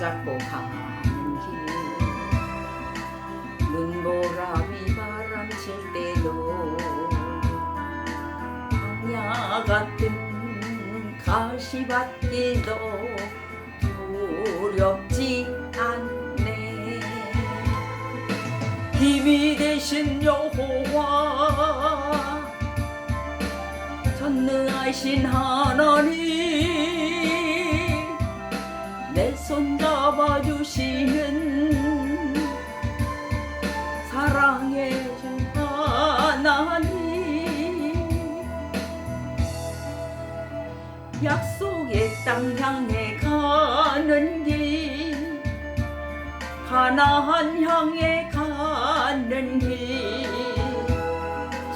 붙잡고 가는 길 눈보라비 바람 칠 때도 황야 같은 가시밭길도 두렵지 않네. 힘이 되신 여호와 전능하신 하나님 내 손 잡아주시는 사랑의 하나님 약속의 땅 향해 가는 길 가나안 향해 가는 길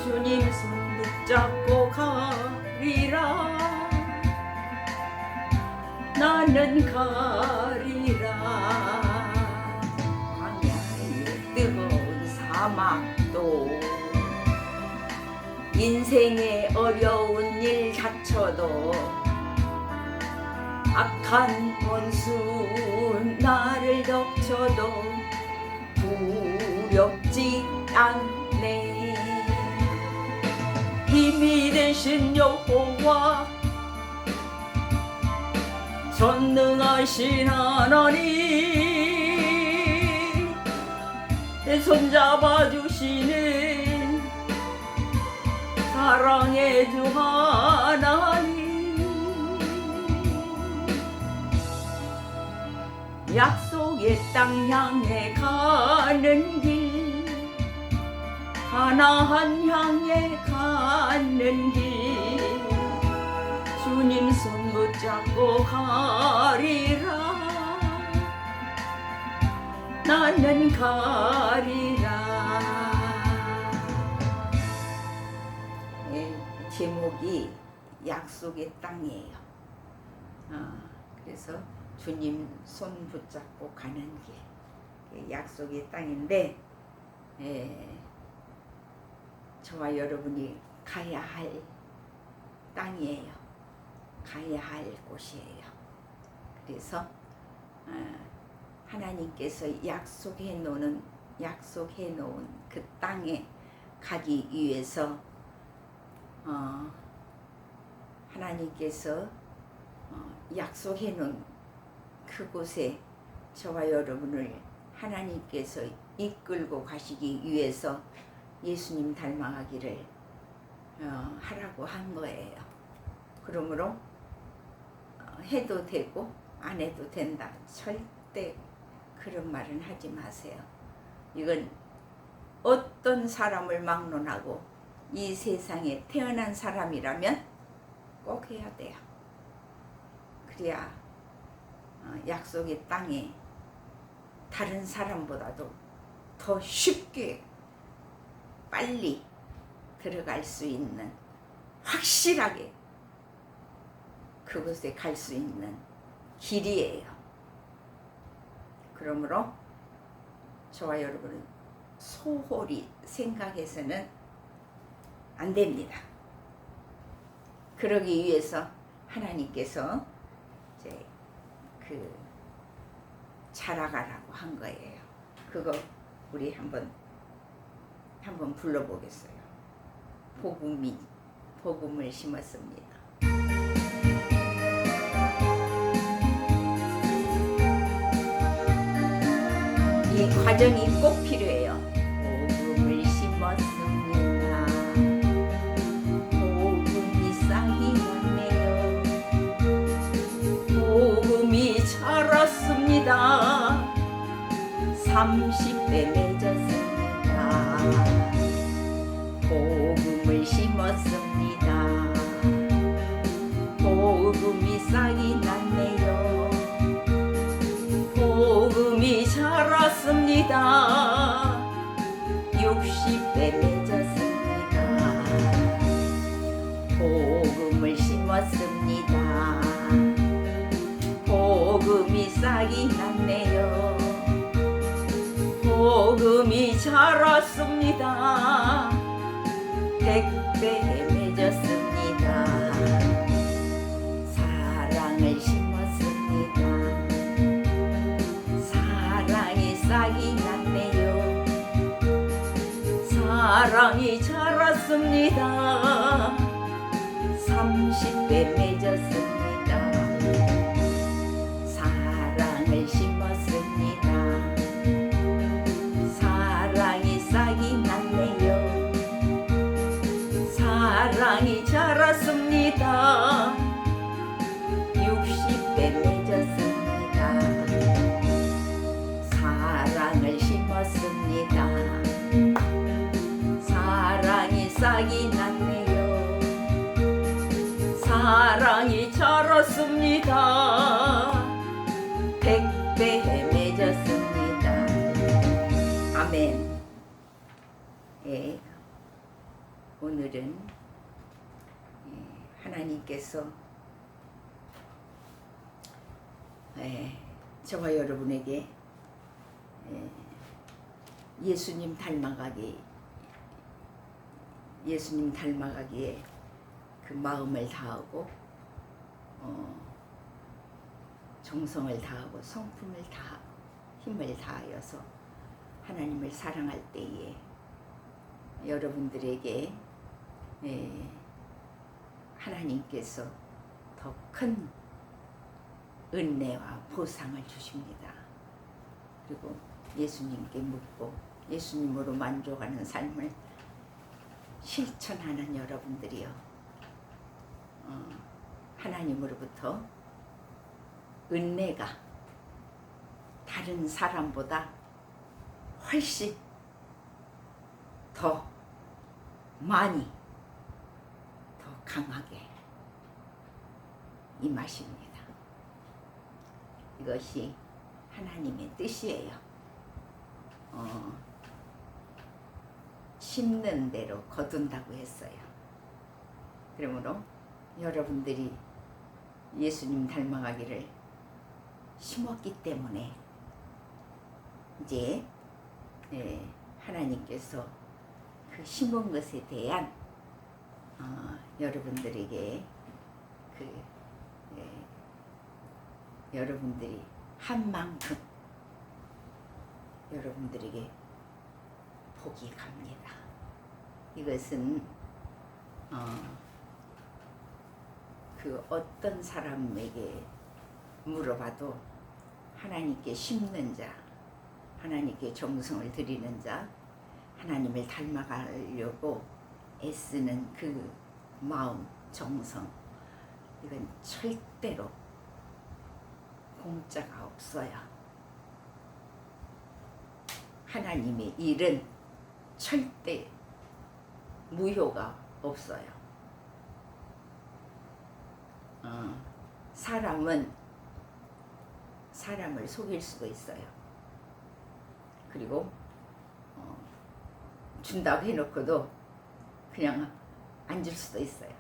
주님 손 붙잡고 가리라 나는 가리라. 광야의 뜨거운 사막도 인생의 어려운 일 닥쳐도 악한 원수 나를 덮쳐도 두렵지 않네. 힘이 되신 여호와 전능하신 하나님 내 손 잡아주시는 사랑의 주 하나님 약속의 땅 향해 가는 길 가나안 향해 가는 길 주님 손 붙잡고 가리라 나는 가리라. 제목이 약속의 땅이에요. 그래서 주님 손 붙잡고 가는 길 약속의 땅인데 저와 여러분이 가야 할 땅이에요. 가야 할 곳이에요. 그래서 하나님께서 약속해 놓은 그 땅에 가기 위해서 하나님께서 약속해 놓은 그곳에 저와 여러분을 하나님께서 이끌고 가시기 위해서 예수님 닮아가기를 하라고 한 거예요. 그러므로 해도 되고 안 해도 된다. 절대 그런 말은 하지 마세요. 이건 어떤 사람을 막론하고 이 세상에 태어난 사람이라면 꼭 해야 돼요. 그래야 약속의 땅에 다른 사람보다도 더 쉽게 빨리 들어갈 수 있는 확실하게 그곳에 갈 수 있는 길이에요. 그러므로 저와 여러분은 소홀히 생각해서는 안 됩니다. 그러기 위해서 하나님께서 이제 자라가라고 한 거예요. 그거 우리 한번 불러보겠어요. 복음을 심었습니다. 이 과정이 꼭 필요해요. 복음을 심었습니다. 복음이 싹이 났네요. 복음이 자랐습니다. 30배 맺었습니다. 복음을 심었습니다. 복음이 싹이 났네요. 복음이 자랐습니다. 60배 맺었습니다. 복음을 심었습니다. 복음이 싹이 났네요. 복음이 자랐습니다. 100배 맺었습니다. 사랑을 심었습니다. 사랑이 자랐습니다. 30대 맺었습니다. 사랑을 심었습니다. 사랑이 싹이 났네요. 사랑이 자랐습니다. 60대 맺었습니다. 사랑을 심었습니다. 사랑이 싹이 났네요. 사랑이 자랐습니다. 100대 맺었습니다. 아멘. 예, 오늘은 하나님께서 저와 여러분에게 예수님 닮아가기에 그 마음을 다하고 정성을 다하고 성품을 다하고 힘을 다하여서 하나님을 사랑할 때에 여러분들에게 하나님께서 더 큰 은혜와 보상을 주십니다. 그리고 예수님께 묻고 예수님으로 만족하는 삶을 실천하는 여러분들이요, 하나님으로부터 은혜가 다른 사람보다 훨씬 더 많이 더 강하게 임하십니다. 이것이 하나님의 뜻이에요. 심는 대로 거둔다고 했어요. 그러므로 여러분들이 예수님 닮아가기를 심었기 때문에 이제 하나님께서 그 심은 것에 대한 여러분들에게 여러분들이 한 만큼 여러분들에게 복이 갑니다. 이것은 그 어떤 사람에게 물어봐도 하나님께 심는 자, 하나님께 정성을 들이는 자, 하나님을 닮아가려고 애쓰는 그 마음, 정성, 이건 절대로 공짜가 없어요. 하나님의 일은 절대 무효가 없어요. 사람은 사람을 속일 수도 있어요. 그리고 준다고 해놓고도 그냥 안 줄 수도 있어요.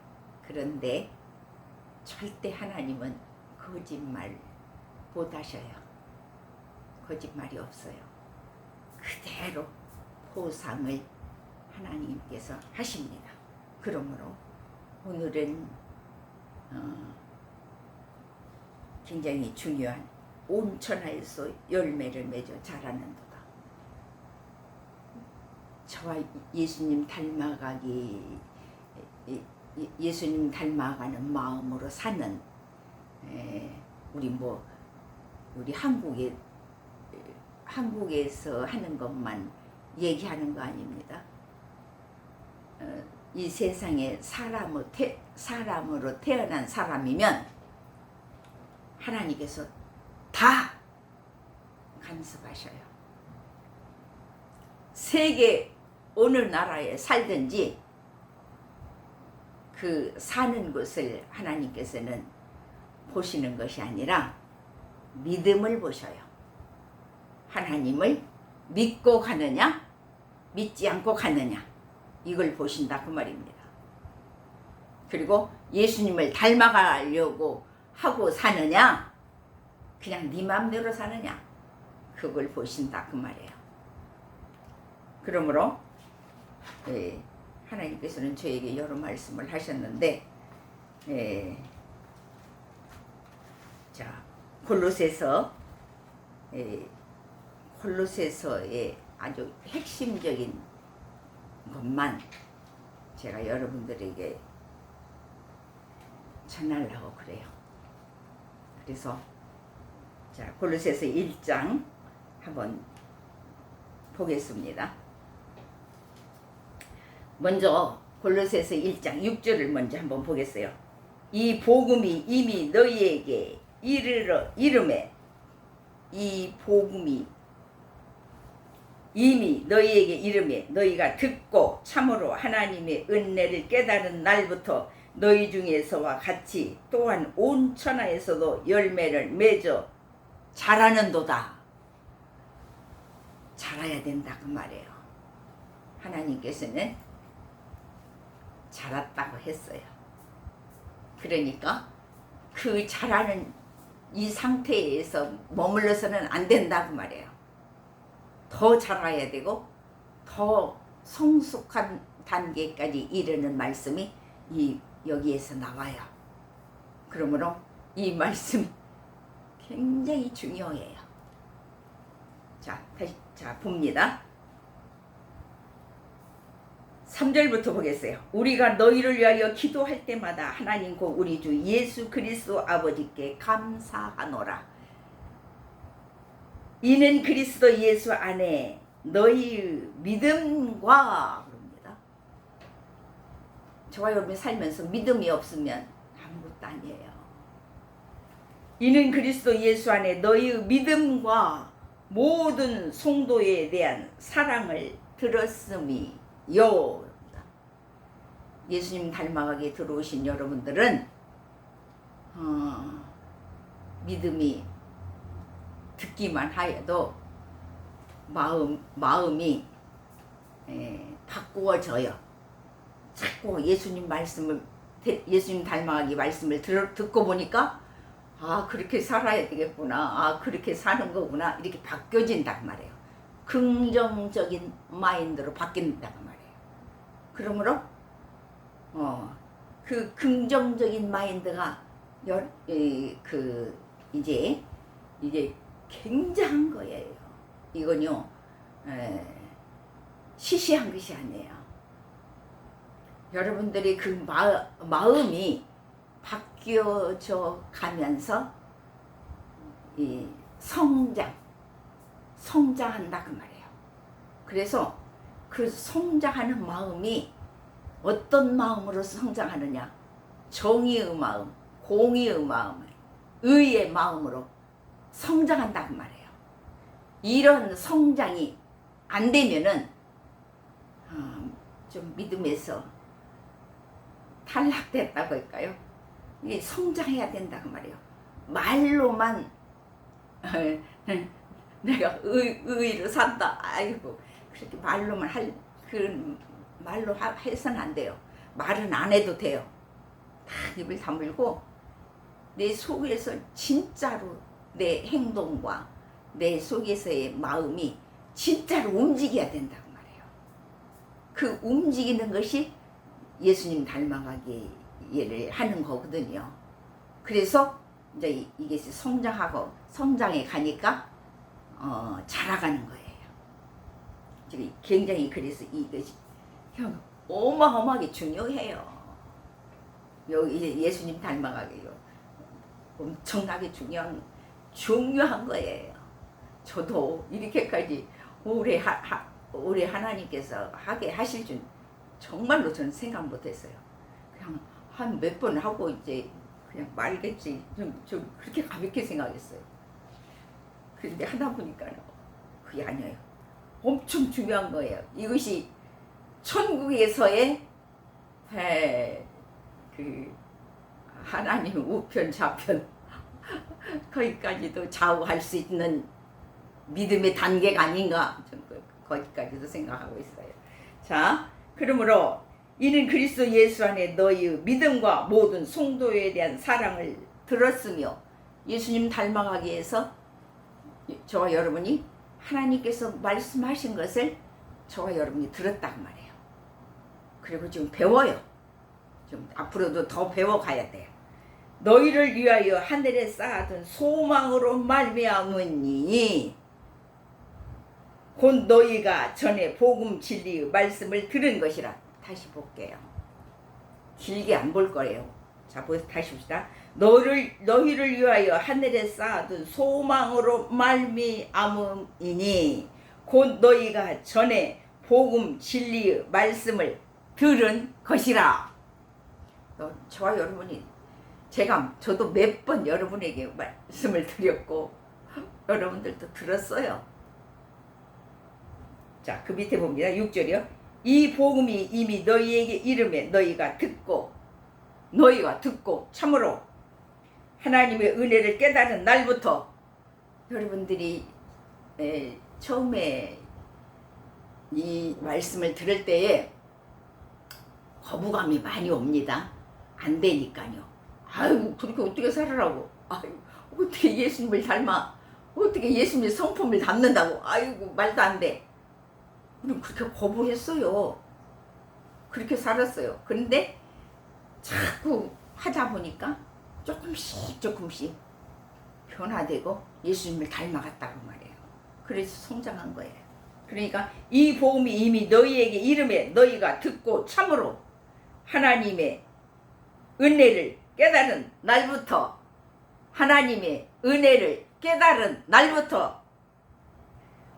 그런데 절대 하나님은 거짓말 못하셔요. 거짓말이 없어요. 그대로 보상을 하나님께서 하십니다. 그러므로 오늘은 굉장히 중요한 온천하에서 열매를 맺어 자라는도다. 저와 예수님 닮아가는 마음으로 사는 우리 한국에서 하는 것만 얘기하는 거 아닙니다. 이 세상에 사람으로 태어난 사람이면 하나님께서 다 간섭하셔요. 세계 어느 나라에 살든지 그 사는 곳을 하나님께서는 보시는 것이 아니라 믿음을 보셔요. 하나님을 믿고 가느냐, 믿지 않고 가느냐, 이걸 보신다 그 말입니다. 그리고 예수님을 닮아가려고 하고 사느냐, 그냥 네 마음대로 사느냐, 그걸 보신다 그 말이에요. 그러므로 하나님께서는 저에게 여러 말씀을 하셨는데, 자, 콜로새서의 아주 핵심적인 것만 제가 여러분들에게 전하려고 그래요. 그래서 자, 골로새서 1장 한번 보겠습니다. 먼저 골로새서 1장 6절을 먼저 한번 보겠어요. 이 복음이 이미 너희에게 이름에 이 복음이 이미 너희에게 이름에 너희가 듣고 참으로 하나님의 은혜를 깨달은 날부터 너희 중에서와 같이 또한 온 천하에서도 열매를 맺어 자라는도다. 자라야 된다 그 말이에요. 하나님께서는 자랐다고 했어요. 그러니까 그 자라는 이 상태에서 머물러서는 안 된다고 말이에요. 더 자라야 되고 더 성숙한 단계까지 이르는 말씀이 여기에서 나와요. 그러므로 이 말씀이 굉장히 중요해요. 자, 봅니다. 3절부터 보겠어요. 우리가 너희를 위하여 기도할 때마다 하나님 곧 우리 주 예수 그리스도 아버지께 감사하노라. 이는 그리스도 예수 안에 너희의 믿음과 그럽니다. 저와 여러분이 살면서 믿음이 없으면 아무것도 아니에요. 이는 그리스도 예수 안에 너희의 믿음과 모든 성도에 대한 사랑을 들었음이요. 예수님 닮아가게 들어오신 여러분들은 믿음이 듣기만 하여도 마음이 바꾸어져요. 자꾸 예수님 닮아가기 말씀을 듣고 보니까 아, 그렇게 살아야 되겠구나. 아, 그렇게 사는 거구나. 이렇게 바뀌어진단 말이에요. 긍정적인 마인드로 바뀐단 말이에요. 그러므로 그 긍정적인 마인드가 이제 굉장한 거예요. 이건요 시시한 것이 아니에요. 여러분들이 그 마음이 바뀌어져 가면서 이 성장한다 그 말이에요. 그래서 그 성장하는 마음이 어떤 마음으로 성장하느냐? 정의의 마음, 공의의 마음, 의의 마음으로 성장한다 그 말이에요. 이런 성장이 안 되면은 좀 믿음에서 탈락됐다고 할까요? 이게 성장해야 된다 그 말이에요. 말로만 내가 의로 산다. 아이고 그렇게 말로만 말로 해서는 안 돼요. 말은 안 해도 돼요. 다 입을 다물고 내 속에서 진짜로 내 행동과 내 속에서의 마음이 진짜로 움직여야 된다고 말해요. 그 움직이는 것이 예수님 닮아가기를 하는 거거든요. 그래서 이제 이게 성장해 가니까 자라가는 거예요. 지금 굉장히 그래서 이것이 어마어마하게 중요해요. 여기 예수님 닮아가기요. 엄청나게 중요한 거예요. 저도 이렇게까지 오래 하나님께서 하게 하실 줄 정말로 저는 생각 못했어요. 그냥 한 몇 번 하고 이제 그냥 말겠지. 좀 그렇게 가볍게 생각했어요. 그런데 하다 보니까 그게 아니에요. 엄청 중요한 거예요. 이것이 천국에서의 그 하나님 우편 좌편 거기까지도 좌우할 수 있는 믿음의 단계가 아닌가 거기까지도 생각하고 있어요. 자, 그러므로 이는 그리스도 예수 안에 너희의 믿음과 모든 성도에 대한 사랑을 들었으며 예수님 닮아가기 위해서 저와 여러분이 하나님께서 말씀하신 것을 저와 여러분이 들었단 말이에요. 그리고 지금 배워요. 좀 앞으로도 더 배워가야 돼요. 너희를 위하여 하늘에 쌓아둔 소망으로 말미암으니 곧 너희가 전에 복음 진리의 말씀을 들은 것이라. 다시 볼게요. 길게 안 볼 거예요. 자, 다시 봅시다. 너희를 위하여 하늘에 쌓아둔 소망으로 말미암음이니 곧 너희가 전에 복음 진리의 말씀을 들은 것이라. 저와 여러분이 저도 몇 번 여러분에게 말씀을 드렸고 여러분들도 들었어요. 자, 그 밑에 봅니다. 6절이요. 이 복음이 이미 너희에게 이름에 너희가 듣고 참으로 하나님의 은혜를 깨달은 날부터. 여러분들이 처음에 이 말씀을 들을 때에 거부감이 많이 옵니다. 안 되니까요. 아이고, 그렇게 어떻게 살으라고. 아이고, 어떻게 예수님을 닮아. 어떻게 예수님의 성품을 닮는다고. 아이고, 말도 안 돼. 우리 그렇게 거부했어요. 그렇게 살았어요. 그런데 자꾸 하다 보니까 조금씩 변화되고 예수님을 닮아갔다고 말해요. 그래서 성장한 거예요. 그러니까 이 복음이 이미 너희에게 이름에 너희가 듣고 참으로 하나님의 은혜를 깨달은 날부터, 하나님의 은혜를 깨달은 날부터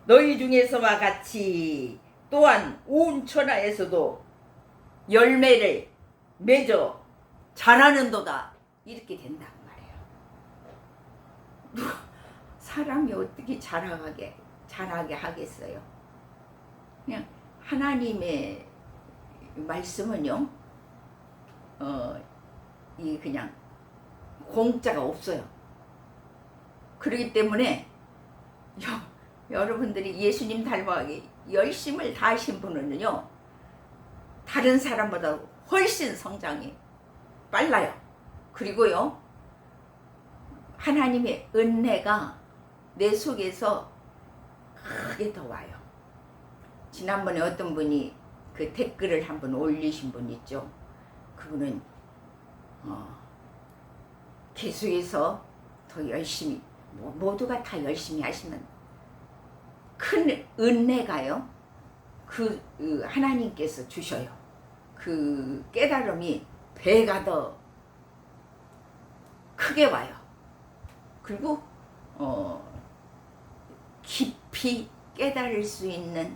너희 중에서와 같이 또한 온 천하에서도 열매를 맺어 자라는도다. 이렇게 된다고 말해요. 사람이 어떻게 자라게 하겠어요? 그냥 하나님의 말씀은요, 이 그냥 공짜가 없어요. 그렇기 때문에 여러분들이 예수님 닮아가기 열심을 다하신 분은요, 다른 사람보다 훨씬 성장이 빨라요. 그리고요, 하나님의 은혜가 내 속에서 크게 더 와요. 지난번에 어떤 분이 그 댓글을 한번 올리신 분 있죠. 그분은 계속해서 더 열심히, 모두가 다 열심히 하시면 큰 은혜가요, 그 하나님께서 주셔요. 그 깨달음이 배가 더 크게 와요. 그리고 깊이 깨달을 수 있는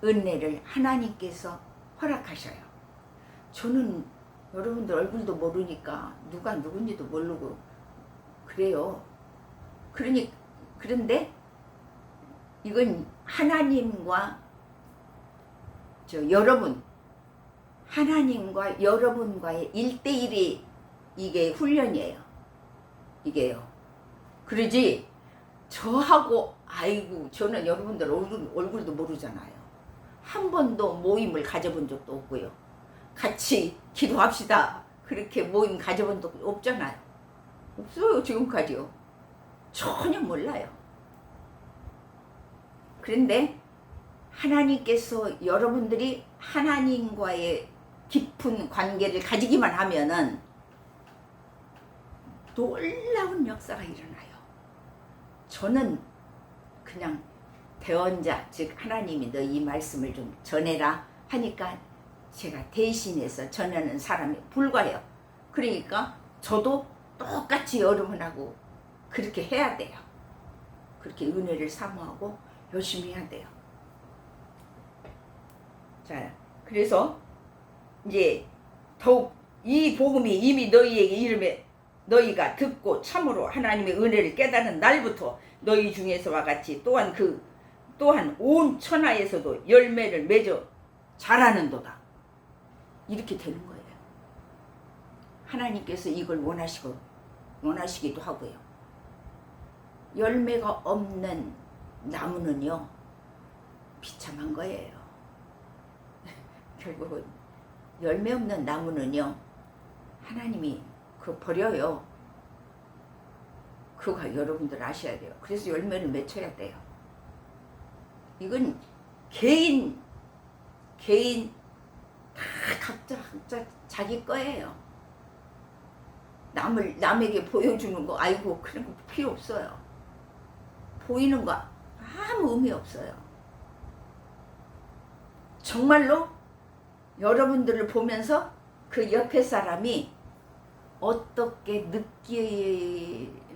은혜를 하나님께서 허락하셔요. 저는 여러분들 얼굴도 모르니까 누가 누군지도 모르고 그래요. 그런데 이건 하나님과 하나님과 여러분과의 1대1이 이게 훈련이에요. 이게요. 그러지 저하고, 아이고, 저는 여러분들 얼굴도 모르잖아요. 한 번도 모임을 가져본 적도 없고요. 같이 기도합시다, 그렇게 모임 가져본 적도 없잖아요. 없어요. 지금까지요. 전혀 몰라요. 그런데 하나님께서 여러분들이 하나님과의 깊은 관계를 가지기만 하면은 놀라운 역사가 일어나요. 저는 그냥 대언자, 즉 하나님이 너 이 말씀을 좀 전해라 하니까 제가 대신해서 전하는 사람이 불과해요. 그러니까 저도 똑같이 여러분하고 그렇게 해야 돼요. 그렇게 은혜를 사모하고 열심히 해야 돼요. 자, 그래서 이제 더욱 이 복음이 이미 너희에게 이름에 너희가 듣고 참으로 하나님의 은혜를 깨닫는 날부터 너희 중에서와 같이 또한 온 천하에서도 열매를 맺어 자라는도다. 이렇게 되는 거예요. 하나님께서 이걸 원하시기도 하고요. 열매가 없는 나무는요, 비참한 거예요. 결국은 열매 없는 나무는요, 하나님이 버려요. 그거 여러분들 아셔야 돼요. 그래서 열매를 맺혀야 돼요. 이건 개인 다 각자 자기 거예요. 남에게 보여주는 거, 그런 거 필요 없어요. 보이는 거 아무 의미 없어요. 정말로 여러분들을 보면서 그 옆에 사람이 어떻게 느끼는가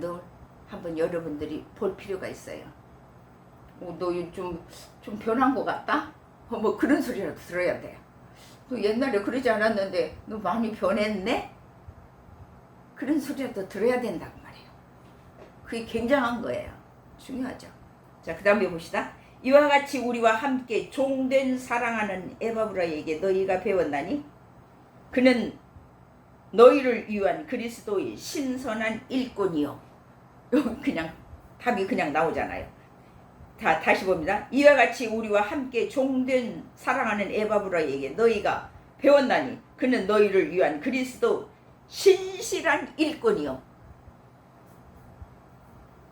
너 한번 여러분들이 볼 필요가 있어요. 너 좀 변한 것 같다? 뭐 그런 소리라도 들어야 돼요. 너 옛날에 그러지 않았는데 너 많이 변했네? 그런 소리라도 들어야 된다고 말이에요. 그게 굉장한 거예요. 중요하죠. 자, 그 다음에 봅시다. 이와 같이 우리와 함께 종된 사랑하는 에바브라에게 너희가 배웠나니 그는 너희를 위한 그리스도의 신선한 일꾼이요. 그냥 답이 그냥 나오잖아요. 다시 봅니다. 이와 같이 우리와 함께 종된 사랑하는 에바브라에게 너희가 배웠나니 그는 너희를 위한 그리스도 신실한 일꾼이요.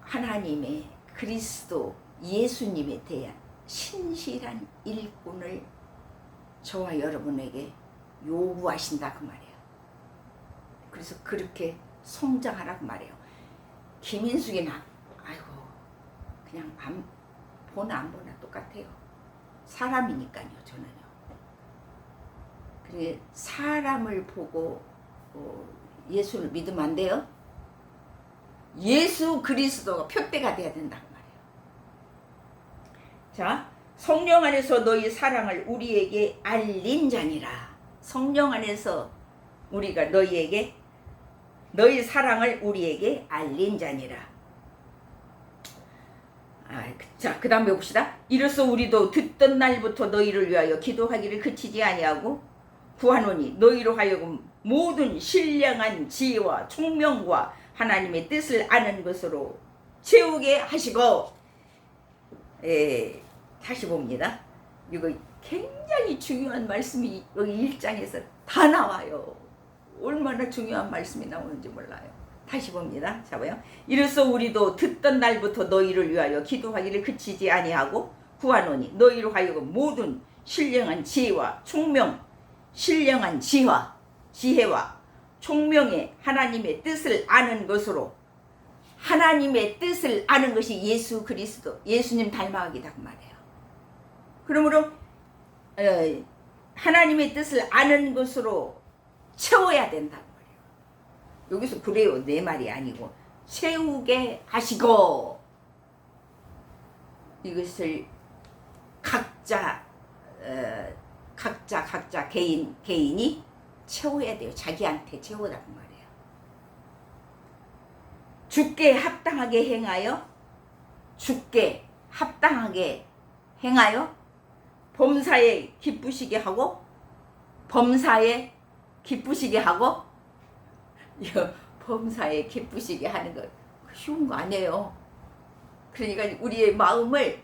하나님의 그리스도 예수님에 대한 신실한 일꾼을 저와 여러분에게 요구하신다 그 말이에요. 그래서 그렇게 성장하라고 말해요. 김인숙이나 아이고 그냥 보나 안 보나 똑같아요. 사람이니까요. 저는요. 그래 사람을 보고 예수를 믿으면 안 돼요. 예수 그리스도가 표대가 돼야 된다고 말이에요. 자, 성령 안에서 너희 사랑을 우리에게 알린 자니라. 성령 안에서 우리가 너희에게 너희 사랑을 우리에게 알린 자니라. 자, 그 다음에 봅시다. 이로써 우리도 듣던 날부터 너희를 위하여 기도하기를 그치지 아니하고 구하노니 너희로 하여금 모든 신령한 지혜와 총명과 하나님의 뜻을 아는 것으로 채우게 하시고. 다시 봅니다. 이거 굉장히 중요한 말씀이 여기 1장에서 다 나와요. 얼마나 중요한 말씀이 나오는지 몰라요. 다시 봅니다. 자, 봐요. 이로써 우리도 듣던 날부터 너희를 위하여 기도하기를 그치지 아니하고 구하노니 너희로 하여금 모든 신령한 지혜와 총명, 신령한 지혜와 총명의 하나님의 뜻을 아는 것으로. 하나님의 뜻을 아는 것이 예수 그리스도, 예수님 닮아가기다 그 말이에요. 그러므로 하나님의 뜻을 아는 것으로 채워야 된다고 말이에요. 여기서 그래요 내 말이 아니고 채우게 하시고. 이것을 각자 개인이 채워야 돼요. 자기한테 채우라고 말이에요. 주께 합당하게 행하여 범사에 기쁘시게 하고 범사에 기쁘시게 하는 거 쉬운 거 아니에요. 그러니까 우리의 마음을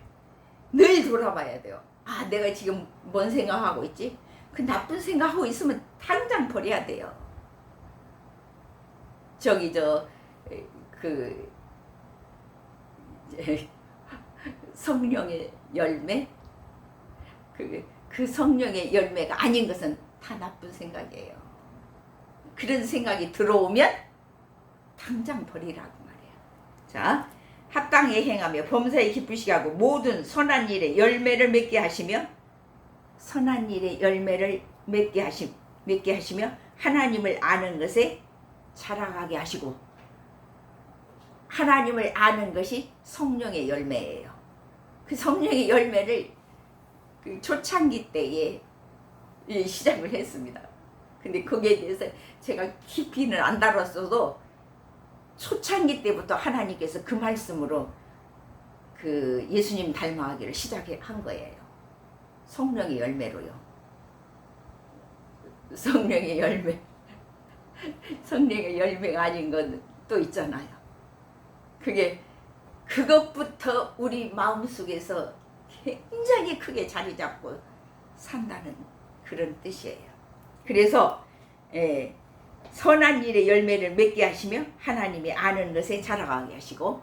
늘 돌아봐야 돼요. 내가 지금 뭔 생각하고 있지? 그 나쁜 생각하고 있으면 당장 버려야 돼요. 성령의 열매, 그 성령의 열매가 아닌 것은 다 나쁜 생각이에요. 그런 생각이 들어오면 당장 버리라고 말이에요. 자, 합당히 행하며 범사에 기쁘시게 하고 모든 선한 일에 열매를 맺게 하시며 하나님을 아는 것에 자라가게 하시고. 하나님을 아는 것이 성령의 열매예요. 그 성령의 열매를 그 초창기 때에 시작을 했습니다. 근데 거기에 대해서 제가 깊이는 안 다뤘어도 초창기 때부터 하나님께서 그 말씀으로 그 예수님 닮아가기를 시작한 거예요. 성령의 열매로요. 성령의 열매가 아닌 건 또 있잖아요. 그것부터 우리 마음속에서 굉장히 크게 자리 잡고 산다는 그런 뜻이에요. 그래서 선한 일의 열매를 맺게 하시며 하나님이 아는 것에 자라가게 하시고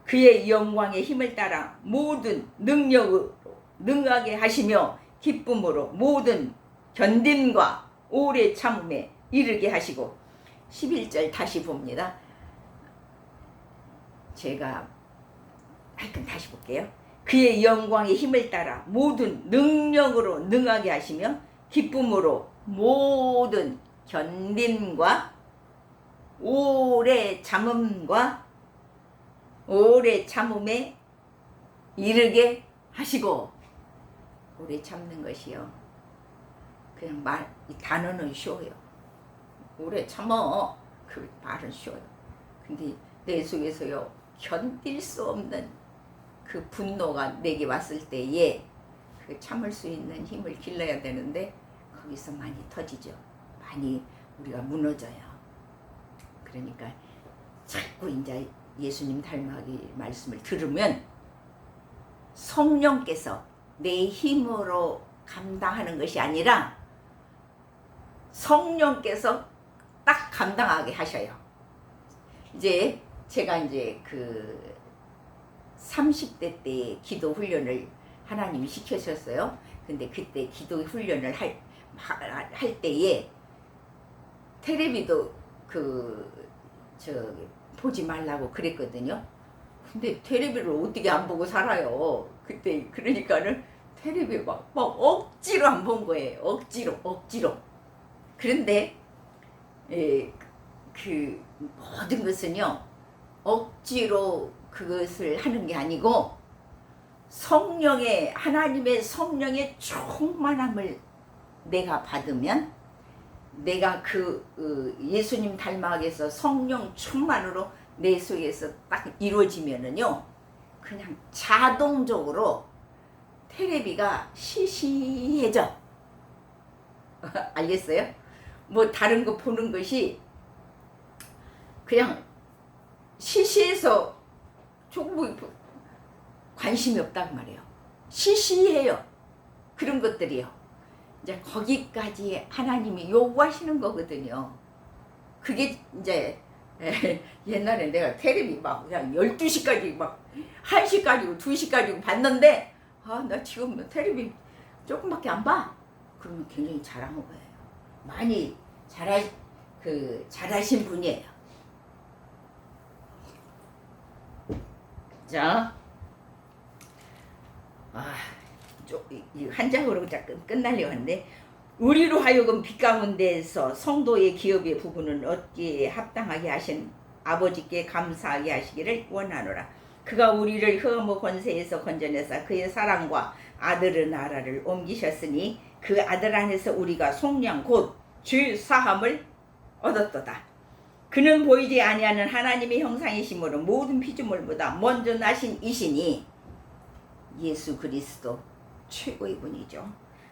그의 영광의 힘을 따라 모든 능력으로 능하게 하시며 기쁨으로 모든 견딤과 오래 참음에 이르게 하시고. 11절 다시 봅니다. 제가 하여튼 다시 볼게요. 그의 영광의 힘을 따라 모든 능력으로 능하게 하시며 기쁨으로 모든 견딤과 오래 참음과 오래 참음에 이르게 하시고. 오래 참는 것이요, 그냥 이 단어는 쉬워요. 오래 참어, 그 말은 쉬워요. 근데 내 속에서요, 견딜 수 없는 그 분노가 내게 왔을 때에 그 참을 수 있는 힘을 길러야 되는데 거기서 많이 터지죠. 많이 우리가 무너져요. 그러니까 자꾸 이제 예수님 닮아기 말씀을 들으면 성령께서 내 힘으로 감당하는 것이 아니라 성령께서 딱 감당하게 하셔요. 이제 제가 이제 그 30대 때 기도 훈련을 하나님이 시켜주셨어요. 근데 그때 기도 훈련을 할 때에 텔레비도 보지 말라고 그랬거든요. 근데 텔레비를 어떻게 안 보고 살아요. 그때 그러니까는 텔레비 막 억지로 안 본 거예요. 억지로. 그런데 그 모든 것은요, 억지로 그것을 하는 게 아니고 성령의, 하나님의 성령의 충만함을 내가 받으면, 내가 예수님 닮아가서 성령 충만으로 내 속에서 딱 이루어지면은요, 그냥 자동적으로 텔레비가 시시해져. 알겠어요? 뭐 다른 거 보는 것이 그냥 시시해서 조금 관심이 없단 말이에요. 시시해요. 그런 것들이요. 이제 거기까지 하나님이 요구하시는 거거든요. 그게 이제 옛날에 내가 텔레비 막 그냥 12시까지 막 1시까지고 2시까지고 봤는데, 나 지금 텔레비 조금밖에 안 봐. 그러면 굉장히 잘한 거예요. 많이 잘하신 분이에요. 자, 한 장으로 끝날려고 하는데, 우리로 하여금 빛 가운데에서 성도의 기업의 부분은 얻기에 합당하게 하신 아버지께 감사하게 하시기를 원하노라. 그가 우리를 흑암의 권세에서 건져내사 그의 사랑과 아들의 나라를 옮기셨으니 그 아들 안에서 우리가 속량 곧 죄 사함을 얻었도다. 그는 보이지 아니하는 하나님의 형상이심으로 모든 피조물보다 먼저 나신 이시니 예수 그리스도 최고의 분이죠.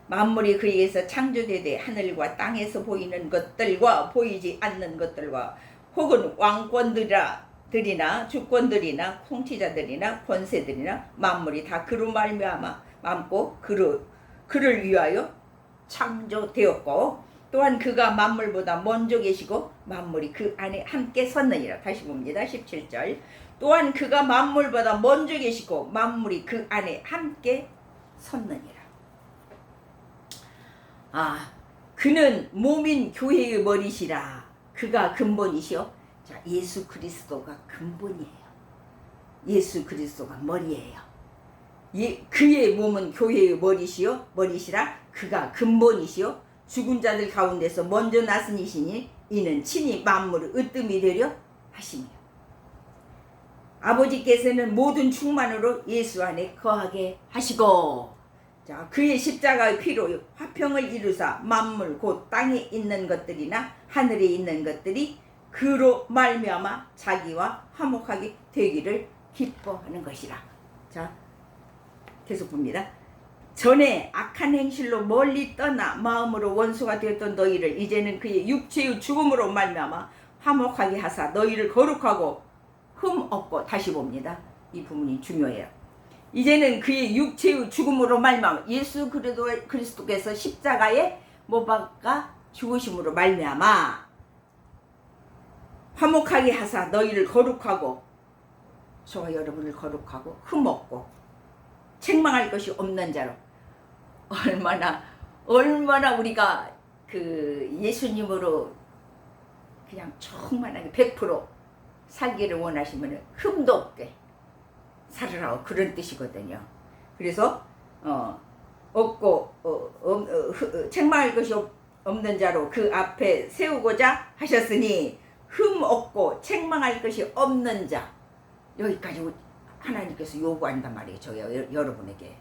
만물이 그에게서 창조되되 하늘과 땅에서 보이는 것들과 보이지 않는 것들과 혹은 왕권들이나 주권들이나 통치자들이나 권세들이나 만물이 다 그로 말미암아 맘고 그를 위하여 창조되었고, 또한 그가 만물보다 먼저 계시고 만물이 그 안에 함께 섰느니라. 다시 봅니다. 17절. 또한 그가 만물보다 먼저 계시고 만물이 그 안에 함께 섰느니라. 그는 몸인 교회의 머리시라. 그가 근본이시오. 자, 예수 그리스도가 근본이에요. 예수 그리스도가 머리예요. 그의 몸은 교회의 머리시라. 그가 근본이시오. 죽은 자들 가운데서 먼저 나선 이시니 이는 친히 만물을 으뜸이 되려 하시며, 아버지께서는 모든 충만으로 예수 안에 거하게 하시고, 자, 그의 십자가의 피로 화평을 이루사 만물 곧 땅에 있는 것들이나 하늘에 있는 것들이 그로 말미암아 자기와 화목하게 되기를 기뻐하는 것이라. 자, 계속 봅니다. 전에 악한 행실로 멀리 떠나 마음으로 원수가 되었던 너희를 이제는 그의 육체의 죽음으로 말미암아 화목하게 하사 너희를 거룩하고 흠 없고, 다시 봅니다. 이 부분이 중요해요. 이제는 그의 육체의 죽음으로 말미암아, 예수 그리스도께서 십자가에 못 박아 죽으심으로 말미암아 화목하게 하사 너희를 거룩하고, 저와 여러분을 거룩하고 흠 없고 책망할 것이 없는 자로, 얼마나 우리가 그 예수님으로 그냥 충만하게 100% 살기를 원하시면 흠도 없게 살으라고 그런 뜻이거든요. 그래서 없고 책망할 것이 없는 자로 그 앞에 세우고자 하셨으니 흠 없고 책망할 것이 없는 자, 여기까지 하나님께서 요구한단 말이에요. 저 여러분에게.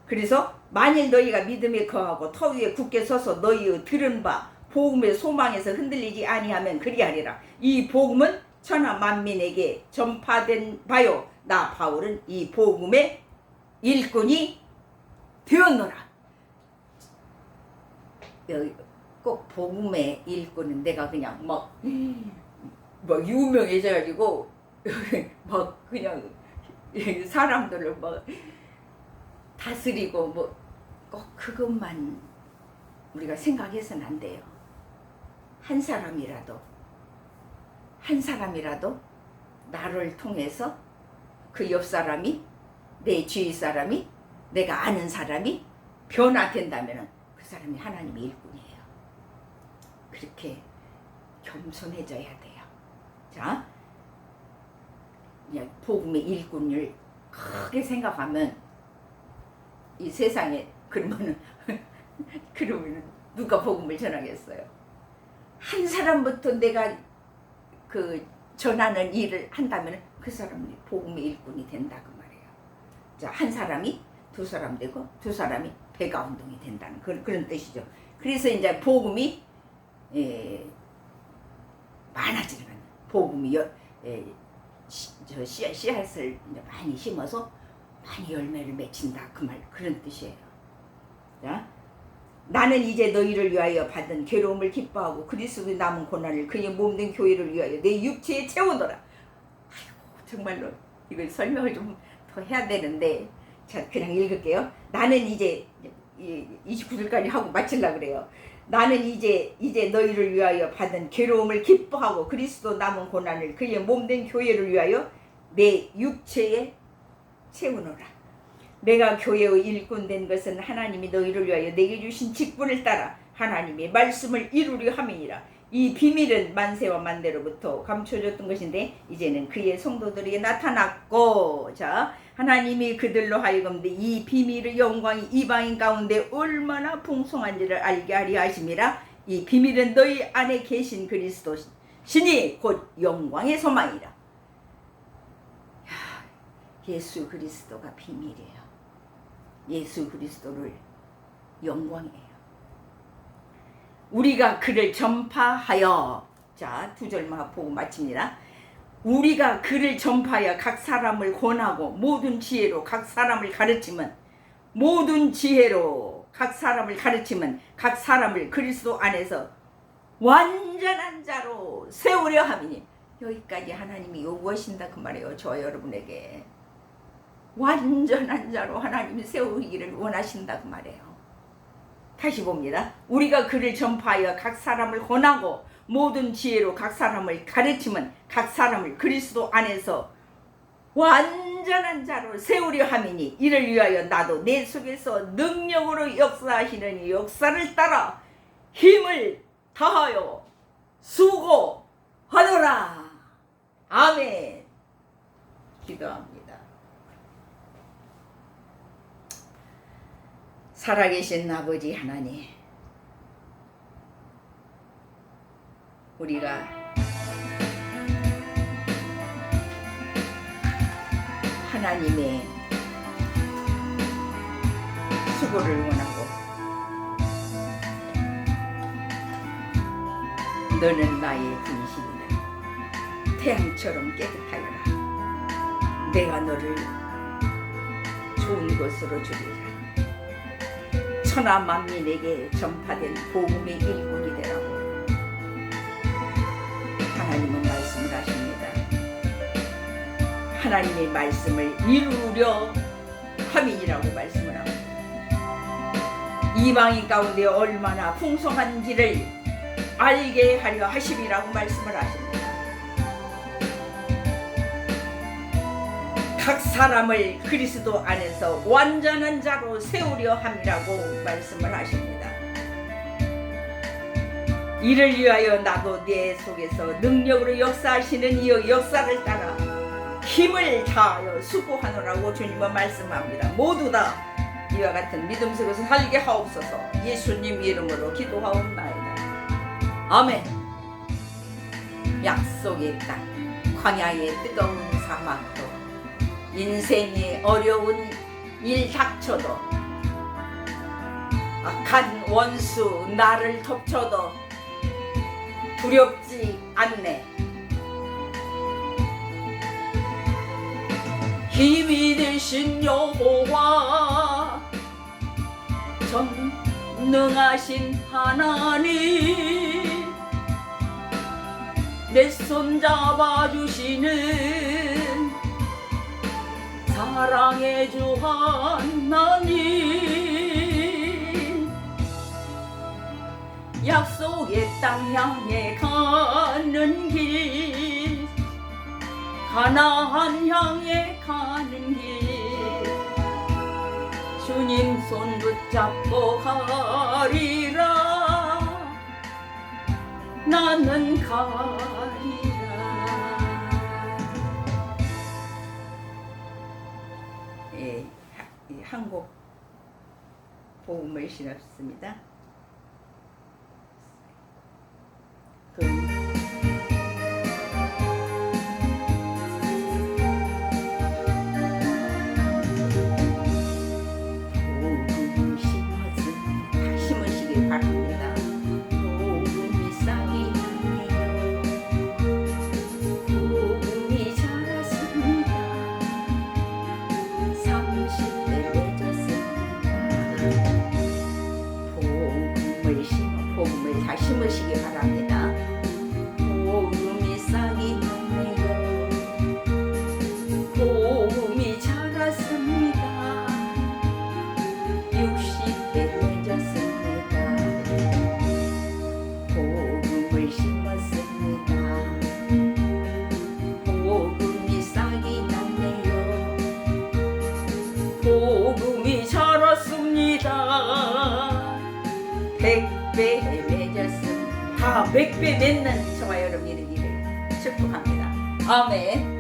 그래서 만일 너희가 믿음에 거하고 터 위에 굳게 서서 너희의 들은 바 복음의 소망에서 흔들리지 아니하면 그리하리라. 이 복음은 천하 만민에게 전파된 바요, 나 바울은 이 복음의 일꾼이 되었노라. 여기 꼭 복음의 일꾼은 내가 그냥 막 유명해져가지고 막 그냥 사람들을 막 다스리고 뭐 꼭 그것만 우리가 생각해서는 안 돼요. 한 사람이라도 나를 통해서 그 옆 사람이, 내 주위 사람이, 내가 아는 사람이 변화된다면 그 사람이 하나님의 일꾼이에요. 그렇게 겸손해져야 돼요. 자, 그냥 복음의 일꾼을 크게 생각하면 이 세상에 그러면 누가 복음을 전하겠어요? 한 사람부터 내가 그 전하는 일을 한다면 그 사람이 복음의 일꾼이 된다 그 말이에요. 자, 한 사람이 두 사람 되고 두 사람이 배가 운동이 된다는 그런 뜻이죠. 그래서 이제 복음이 많아지는 거예요. 복음이 씨앗을 많이 심어서 많이 열매를 맺힌다 그런 뜻이에요. 자, 나는 이제 너희를 위하여 받은 괴로움을 기뻐하고 그리스도의 남은 고난을 그의 몸된 교회를 위하여 내 육체에 채우노라. 아이고, 정말로 이걸 설명을 좀 더 해야 되는데, 자, 그냥 읽을게요. 나는 이제 29절까지 하고 마치려고 그래요. 나는 이제 너희를 위하여 받은 괴로움을 기뻐하고 그리스도 남은 고난을 그의 몸된 교회를 위하여 내 육체에 채우노라. 내가 교회의 일꾼 된 것은 하나님이 너희를 위하여 내게 주신 직분을 따라 하나님의 말씀을 이루려 함이니라. 이 비밀은 만세와 만대로부터 감춰졌던 것인데 이제는 그의 성도들에게 나타났고, 자, 하나님이 그들로 하여금 이 비밀의 영광이 이방인 가운데 얼마나 풍성한지를 알게 하려 하심이라. 이 비밀은 너희 안에 계신 그리스도 신이 곧 영광의 소망이라. 예수 그리스도가 비밀이에요. 예수 그리스도를 영광이에요. 우리가 그를 전파하여, 자, 2절만 보고 마칩니다. 우리가 그를 전파하여 각 사람을 권하고 모든 지혜로 각 사람을 가르치면 각 사람을 그리스도 안에서 완전한 자로 세우려 함이니. 여기까지 하나님이 요구하신다 그 말이에요. 저 여러분에게 완전한 자로 하나님이 세우기를 원하신다 그 말이에요. 다시 봅니다. 우리가 그를 전파하여 각 사람을 권하고 모든 지혜로 각 사람을 가르치면 각 사람을 그리스도 안에서 완전한 자로 세우려 함이니 이를 위하여 나도 내 속에서 능력으로 역사하시는 이 역사를 따라 힘을 다하여 수고하노라. 아멘. 기도합니다. 살아계신 아버지 하나님, 우리가 하나님의 수고를 원하고 너는 나의 분이시니라. 태양처럼 깨끗하여라. 내가 너를 좋은 것으로 주리라. 천하 만민에게 전파된 복음의 일꾼이 되라고 하나님은 말씀을 하십니다. 하나님의 말씀을 이루려 함이니라고 말씀을 합니다. 이방인 가운데 얼마나 풍성한지를 알게 하려 하심이라고 말씀을 하십니다. 각 사람을 그리스도 안에서 완전한 자로 세우려 함이라고 말씀을 하십니다. 이를 위하여 나도 내 속에서 능력으로 역사하시는 이 역사를 따라 힘을 다하여 수고하노라고 주님은 말씀합니다. 모두 다 이와 같은 믿음 속에서 살게 하옵소서. 예수님 이름으로 기도하옵나이다. 아멘. 약속의 땅, 광야의 뜨거운 사막도, 인생의 어려운 일 닥쳐도, 악한 원수 나를 덮쳐도 두렵지 않네. 힘이 되신 여호와, 전능하신 하나님, 내 손 잡아주시는 사랑의 주 하나님, 약속의 땅 향해 가는 길, 가나안 향해 가는 길, 주님 손 붙잡고 가리라, 나는 가리라. 예, 한 곡 복음을 실었습니다. 심으시길 바랍니다. 복음이 싹이 나네요. 복음이 자랐습니다. 30대 맺었습니다. 복음을 다 심으시기 바랍니다. 복음이 싹이 나네요. 복음이 자랐습니다. 60대 맺었습니다. 복음을 심었습니다. 복음이 싹이 났네요. 복음이 자랐습니다. 100배 맺었습니다. 다 100배 맺는 저와 여러분이 되기를 축복합니다. 아멘.